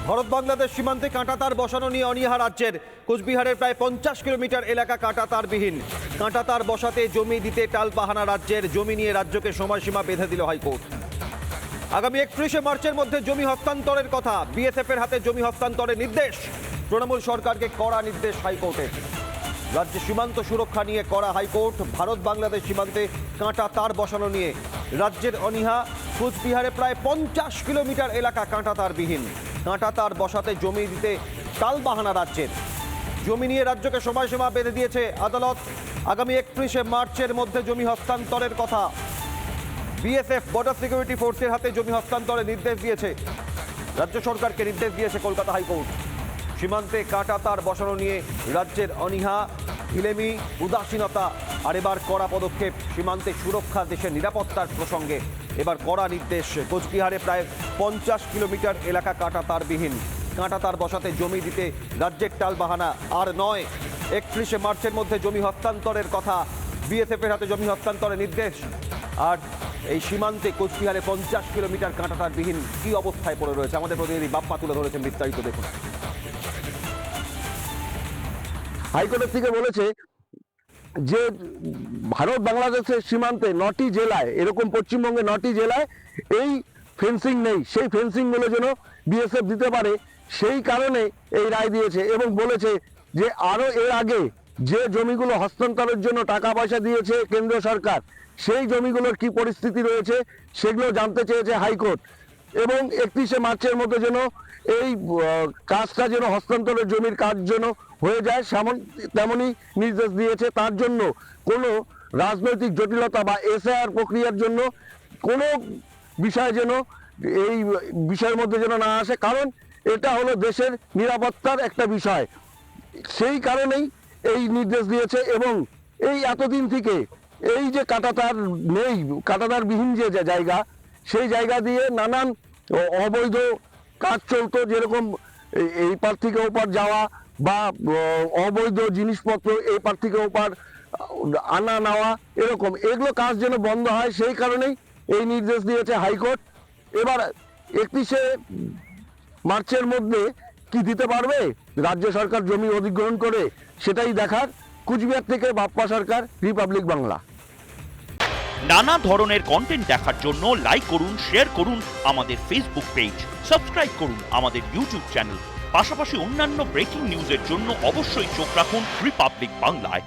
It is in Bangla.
ভারত বাংলাদেশ সীমান্তে কাঁটাতার বসানো নিয়ে অনীহা রাজ্যের। কোচবিহারের প্রায় 50 কিলোমিটার এলাকা কাঁটাতারবিহীন। কাঁটাতার বসাতে জমি দিতে টালবাহানা রাজ্যের। জমি নিয়ে রাজ্যকে সময়সীমা বেঁধে দিল হাইকোর্ট। আগামী 31শে মার্চের মধ্যে জমি হস্তান্তরের কথা। বিএসএফ এর হাতে জমি হস্তান্তরের নির্দেশ। তৃণমূল সরকারকে কড়া নির্দেশ হাইকোর্টের। রাজ্যে সীমান্ত সুরক্ষা নিয়ে কড়া হাইকোর্ট। ভারত বাংলাদেশ সীমান্তে কাঁটা তার বসানো নিয়ে রাজ্যের অনীহা। কোচবিহারে প্রায় 50 কিলোমিটার এলাকা কাঁটাতারবিহীন। কাঁটাতার বসাতে জমি দিতে টালবাহানা রাজ্যের। জমি নিয়ে রাজ্যকে সময়সীমা বেঁধে দিয়েছে আদালত। আগামী 31শে মার্চের মধ্যে জমি হস্তান্তরের কথা। বিএসএফ বর্ডার সিকিউরিটি ফোর্সের হাতে জমি হস্তান্তরের নির্দেশ দিয়েছে। রাজ্য সরকারকে নির্দেশ দিয়েছে কলকাতা হাইকোর্ট। সীমান্তে কাঁটাতার বসানো নিয়ে রাজ্যের অনীহা, ঢিলেমি, উদাসীনতা আর এবার কড়া পদক্ষেপ। সীমান্তে সুরক্ষা, দেশের নিরাপত্তার প্রসঙ্গে এবার কড়া নির্দেশ। কোচবিহারে প্রায় 50 কিলোমিটার এলাকা কাঁটাতারবিহীন। কাঁটাতার বসাতে জমি দিতে রাজ্যের টালবাহানা আর নয়। 31শে মার্চের মধ্যে জমি হস্তান্তরের কথা। বিএসএফ এর হাতে জমি হস্তান্তরের নির্দেশ। আর এই সীমান্তে কোচবিহারে 50 কিলোমিটার কাঁটাতারবিহীন কি অবস্থায় পড়ে রয়েছে আমাদের প্রতিনিধি বাপ্পা তুলে ধরেছেন। বিস্তারিত দেখুন। হাইকোর্টের থেকে বলেছে যে ভারত বাংলাদেশের সীমান্তে 9টি জেলায়, এরকম পশ্চিমবঙ্গে 9টি জেলায় এই ফেন্সিং নেই। সেই ফেন্সিংগুলো যেন বিএসএফ দিতে পারে, সেই কারণে এই রায় দিয়েছে। এবং বলেছে যে আরও এর আগে যে জমিগুলো হস্তান্তরের জন্য টাকা পয়সা দিয়েছে কেন্দ্র সরকার, সেই জমিগুলোর কি পরিস্থিতি রয়েছে সেগুলো জানতে চেয়েছে হাইকোর্ট। এবং 31শে মার্চের মধ্যে যেন এই কাজটা যেন হস্তান্তরের জমির কাজ যেন হয়ে যায় তেমনই নির্দেশ দিয়েছে। তার জন্য কোনো রাজনৈতিক জটিলতা বা এসআইআর প্রক্রিয়ার জন্য কোনো বিষয় যেন এই বিষয়ের মধ্যে যেন না আসে, কারণ এটা হলো দেশের নিরাপত্তার একটা বিষয়। সেই কারণেই এই নির্দেশ দিয়েছে। এবং এই এতদিন থেকে এই যে কাঁটাতার নেই, কাঁটাতারবিহীন যে জায়গা, সেই জায়গা দিয়ে নানান অবৈধ কাজ চলতো, যেরকম এই পার থেকে ওপার যাওয়া বা অবৈধ জিনিসপত্র এই পার থেকে ওপার আনা নেওয়া, এরকম এগুলো কাজ যেন বন্ধ হয়, সেই কারণেই এই নির্দেশ দিয়েছে হাইকোর্ট। এবার 31শে মার্চের মধ্যে কি দিতে পারবে রাজ্য সরকার জমি অধিগ্রহণ করে, সেটাই দেখার। কুচবিহার থেকে বাপ্পা সরকার, রিপাবলিক বাংলা। নানা ধরনের কন্টেন্ট দেখার জন্য লাইক করুন, শেয়ার করুন আমাদের ফেসবুক পেজ, সাবস্ক্রাইব করুন আমাদের ইউটিউব চ্যানেল। পাশাপাশি অন্যান্য ব্রেকিং নিউজের জন্য অবশ্যই চোখ রাখুন রিপাবলিক বাংলায়।